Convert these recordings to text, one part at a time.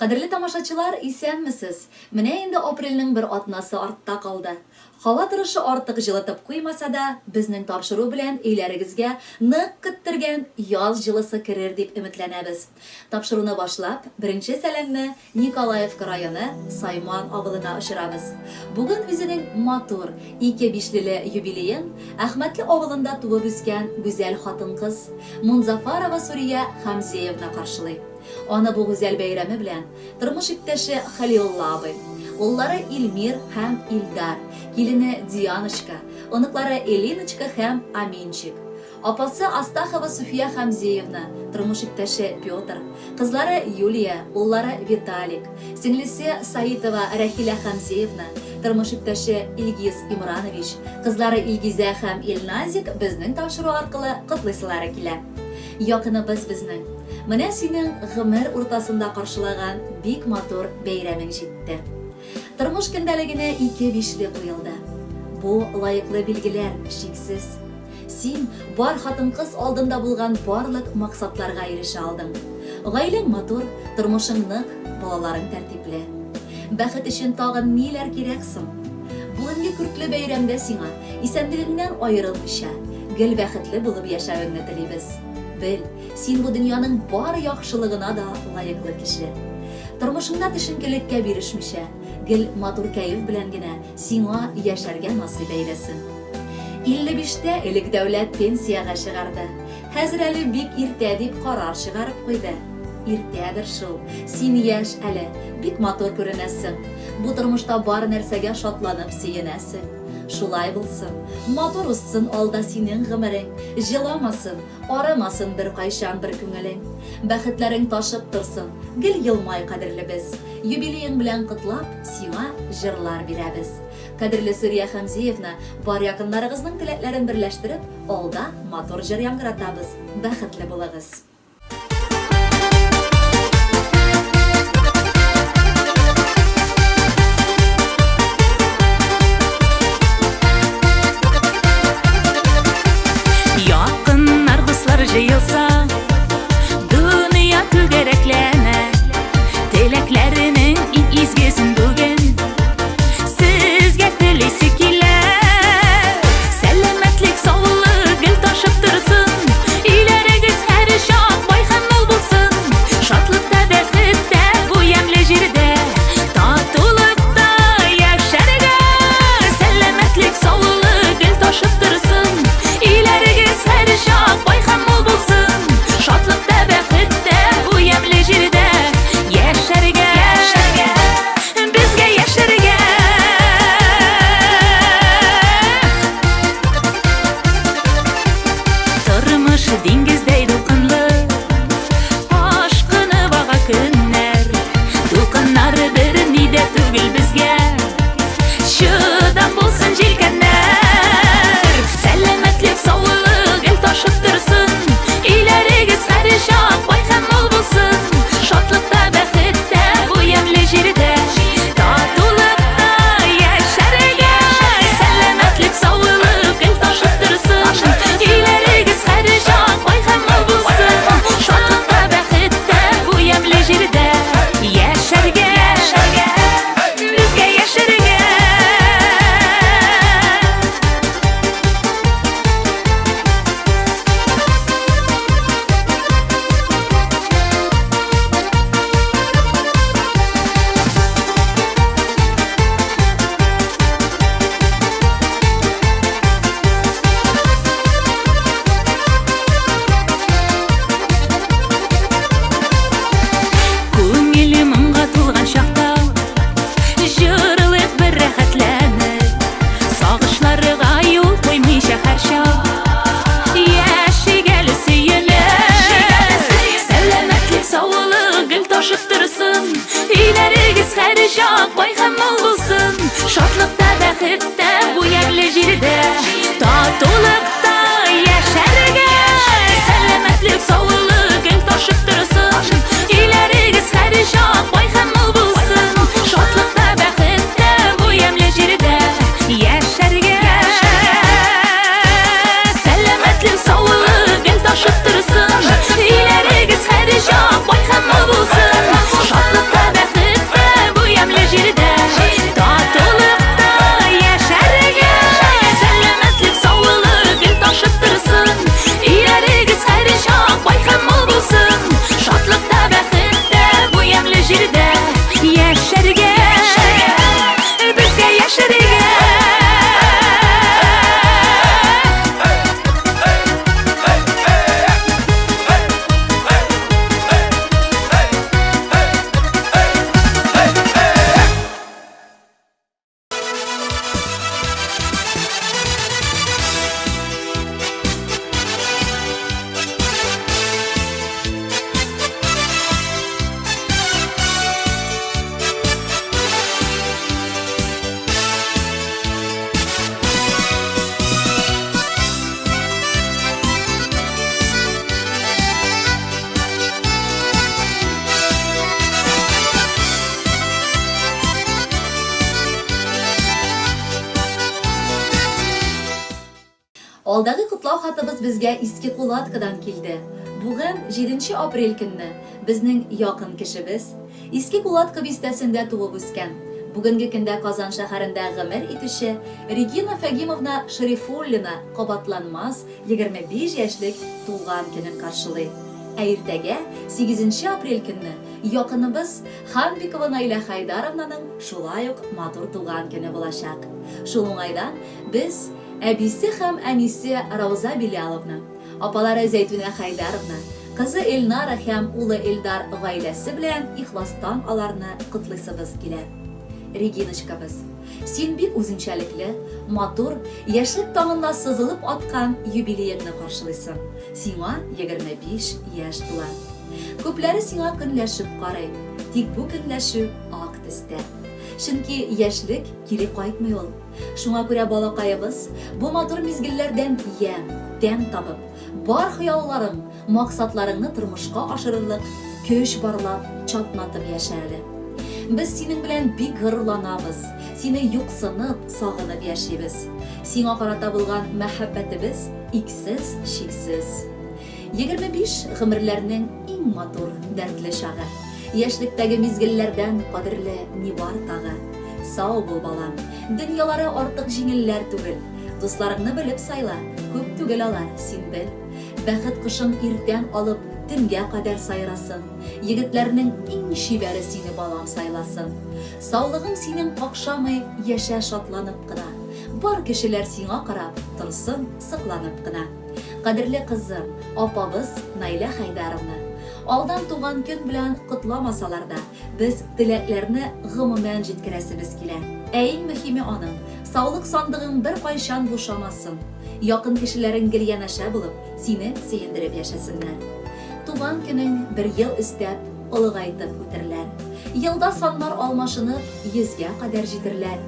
Qadrli тамашачылар, исәнмесез? Менә инде апрельнең бер атнасы артта калды. Һава торышы артык җылытып куймаса да, безнең тапшыру белән өйләрегезгә нык көттергән яз җылысы керер дип өметләнәбез. Тапшыруны башлап, беренче сәламне Николаевка районы Сайман авылына очырабыз. Бүген үзенең матур 2-5ле юбилеен Әхмәтле авылында туып үскән гүзәл хатын-кыз Мунзафарова Сурия Хамзеевна каршылый. Аны бу гүзәл бәйрәме белән тормыш иптәше Халилулла абый, уллары Илмир һәм Илдар, килене Дианочка, оныклары Элиночка һәм Аминчик, апасы Астахова Суфия Хамзеевна, тормыш иптәше Петр, кызлары Юлия, уллары Виталик, сеңлесе Саитова Рахиля Хамзеевна, тормыш иптәше Илгиз Имранович, кызлары Илгизә һәм Илназик безнең тапшыру аркылы котлыйсылары килә. Якыныбыз безнең. Менә синең гомер уртасында каршылаган бик матур бәйрәмең җитте. Тормыш көндәлегенә 2-5ле куелды. Бу лаеклы билгеләр шиксез. Син бар хатын-кыз алдында булган барлык максатларга ирешә алдың. Гаиләң матур, тормышың нык, балаларың тәртипле. Бәхет өчен тагын ниләр кирәк соң? Бүгенге күркле бәйрәмдә сиңа исәнлегеңнән аерылмыйча, гел бәхетле булып яшәвеңне телибез. Бел, син бу дөньяның бар яхшылыгына да лаеклы кеше. Тормышыңда төшенкелеккә бирешмичә, гел матур кәеф белән генә сиңа яшәргә насыйп әйләсен. 55тә элек дәүләт пенсияга чыгарды. Хәзер әле бик иртә дип карар чыгарып куйды. Иртәдер шул. Син яшь әле, бик матур күренәсең. Бу тормышта бар нәрсәгә шатланып сөенәсең. Шулай булсын, матур узсын алда синең гомерең, җыламасын, арымасын бер кайчан бер күңелең. Бәхетләрең ташып торсын, гел елмай кадерлебез. Юбилеең белән котлап, сиңа җырлар бирәбез. Кадерле Сурия Хамзеевна, бар якыннарыгызның теләкләрен берләштереп, алда матур җыр яңгыратабыз. Бәхетле булыгыз. Jıyılsa, dünya tügereklene, dileklerinin izgesin bugün. Sizge tilisi kiler, selametlik sağlık gül taşıp dursun. İlerigiz her şak bayhan ol bulsun. Şatlıkta bexitte bu yemli jirde, tatılıkta yaşarga. Selametlik sağlık gül taşıp dursun. İlerigiz her şak bayhan ol bulsun. Şatlıkta bexitte bu yemli jirde, yaşarga. Bizge yaşarga. Turmuş dengizdey dulqınlı, aşkını bağa günler. Dulqınlar bir nide tügül bizge, şudan bulsun jilkenler. Selametlik sağlık el taşıp dursun. İlerigiz her şak bayhan ol bulsun. Şatlıkta bexitte bu yemli jirde, tatılıkta yaşarga. Selametlik sağlık el taşıp dursun. İlerigiz her şak bayhan ol bulsun. Şatlıkta bexitte bu yemli jirde, yaşarga. Bizge yaşarga. Күңелем мұңға толған шақта, жырлық бір рәхәтләніп, сағышларға юл қоймайша һәр шақ, яшигәлі сөйеніп. Сәләмәтлек саулық гүл ташып тұрсын, иләрегіз һәр шақ байхан ол булсын. Шатлықта бәхеттә бу яңлы җирдә, татулыкта яшәргә. Сәләмәтлек саулық гүл ташып тұрсын, иләрегез һәр шак байхан ол булсын. Шатлыкта бәхеттә бу ямьле җирдә, яшәргә. Сәләмәтлек саулык гел ташып торсын, иләрегез һәр шак байхан ол булсын. Шатлыкта Алдагы котлау хатыбыз безгә иске кулаткадан килде. Бүген 7 апрель көнне безнең якын кешебез иске кулатка бистәсендә туып үскән. Бүгенге көндә Казан шәһәрендә гомер итүче Регина Фагимовна Шарифуллина кабатланмас 25 яшьлек туган көнен каршылый. Иртәгә 8 апрель көнне якыныбыз Ханбикова Наилә Хайдаровнаның шулай ук матур туган көне булачак. Шул уңайдан без әбисе һәм әнисе Рауза Биляловна, апалары Зәйтүнә Хайдаровна, кызы Эльнара һәм улы Эльдар гаиләсе белән ихластан аларны котлыйсыбыз килә. Региночкабыз, син бик үзенчәлекле, матур, яшьлек таңында сызылып аткан юбилейыңны каршылыйсың. Сиңа 25 яшь тула. Күпләре сиңа көнләшеп карый, тик бу көнләшү ак төстә. Чөнки яшьлек кире кайтмый ул. Шуңа күрә балакаебыз бу матур мизгелләрдән ям, тәм табып, бар хыялларың, максатларыңны тормышка ашырырлык көч барлап, чатнатып яшәле. Без синең белән бик горурланабыз. Сине юксынып, сагынып яшибез. Сиңа карата булган мәхәббәтебез иксез, чиксез. 25 гомерләрнең иң матур, дәртле чагы. Яшьлектәге мизгелләрдән кадерле ни бар тагы. Сау бул балам, дөньялары артык җиңелләр түгел. Дусларыңны белеп сайла, күп түгел алар, син бел. Бәхет кышын иртән алып, төнгә кадәр сайрасын. Егетләрнең иң шибәре сине балам сайласын. Саулыгың синең какшамый, яшә шатланып кына. Бар кешеләр сиңа карап, торсын сыкланып кына. Кадерле кызым, апабыз Наилә Хайдаровна, алдан туган көн белән кутламасалар да, без теләкләрне гомумән җиткерәсебез килә. Иң мөһиме аның, саулык сандыгың бер кайчан бушамасын. Якын кешеләрең гел янәшә булып, сине сөендереп яшәсеннәр. Туган көнең бер ел өстәп, олыгайтып үтерләр. Елда саннар алмашынып, 100-гә кадәр җитерләр.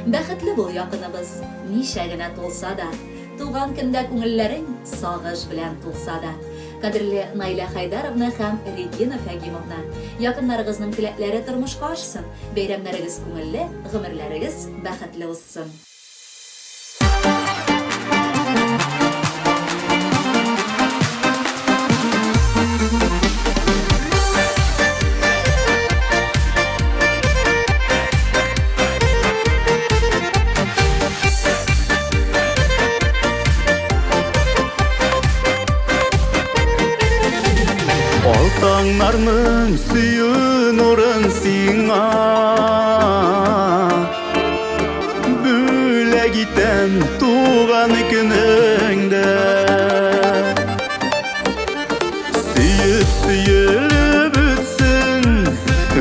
Бәхетле бул якыныбыз, ничә генә тулса да. Туган көндә күңелләрең сагыш белән тулса да. Кадерле Наилә Хайдаровна һәм Регина Фагимовна, якыннарыгызның теләкләре тормышка ашсын, бәйрәмнәрегез күңелле, гомерләрегез бәхетле узсын. Алтаңнарның сүйін орын сиңа, бүләк итәм туган көнеңдә. Сөйіп сөйіліп үтсін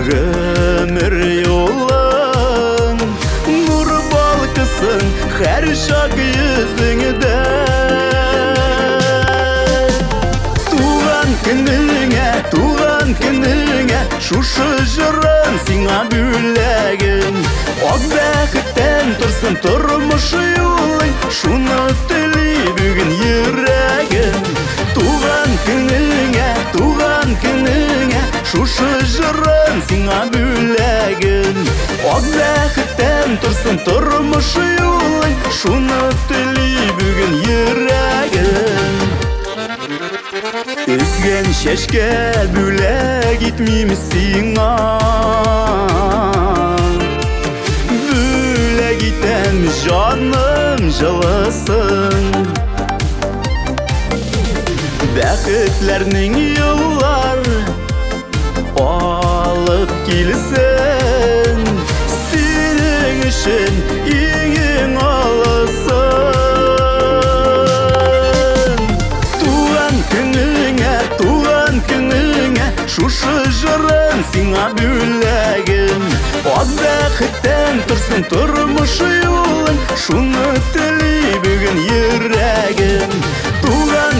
гомер юлың, нур балкысын һәр чак йөзеңдә. Туган көнеңә, шушы җырын сиңа бүләгем. Ак бәхеттән торсын тормыш юлың, шуны тели бүген йөрәгем. Туган көнеңә, шушы җырын сиңа бүләгем. Ак бәхеттән торсын тормыш юлың, шуны тели бүген йөрәгем. Өзген чәшкә бүләк итмим сиңа, бүләк итәм җаным җылысын. Бәхетләрнең еллар алып килсен, синең өчен иң алысын. Туган көнеңә, шушы җырын сиңа бүләгем. Ак бәхеттән торсын тормыш юлың, шуны тели бүген йөрәгем. Туган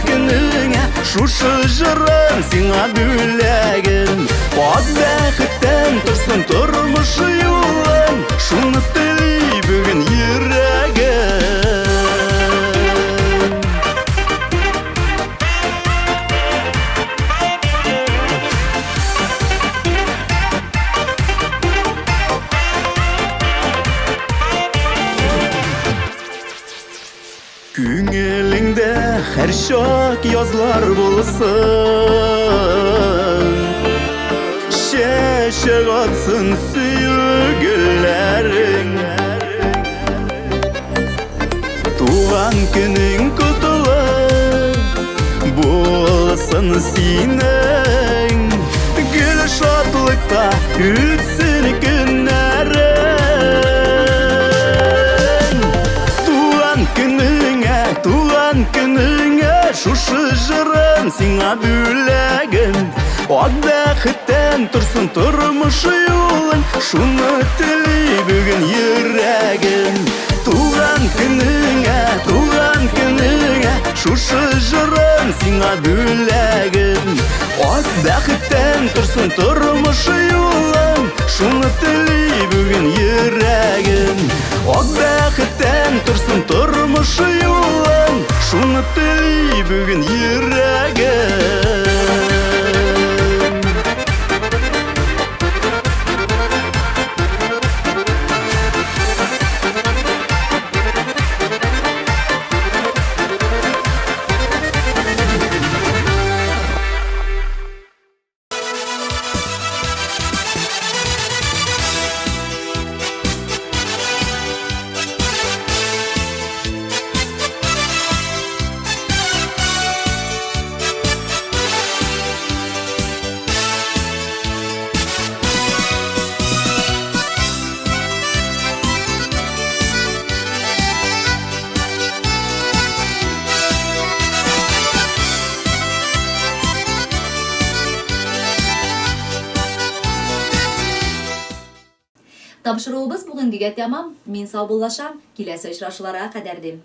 көнеңә, шушы җырын сиңа бүләгем. Ак бәхеттән торсын тормыш юлың, шуны тели бүген йөрәгем. Күңелеңдә һәр чак язлар булсын, чәчәк атсын сөю гөлләрең. Туган көнең котлы булсын синең, гөл шатлыкта үтсен көннәрең. Туган көнеңә шушы җырым сиңа бүләгем. Ак бәхеттән торсын тормыш юлың, шуны тели бүген йөрәгем. Туган көнеңә шушы җырым сиңа бүләгем. Ак бәхеттән торсын тормыш юлың, шуны тели бүген йөрәгем. Ак бәхеттән торсын тормыш юлың, шуны тели бүген йөрәгем. Тапшыруыбыз бүгенгегә тәмам. Мин сау булашам. Киләсе очрашуларга кадәр дим.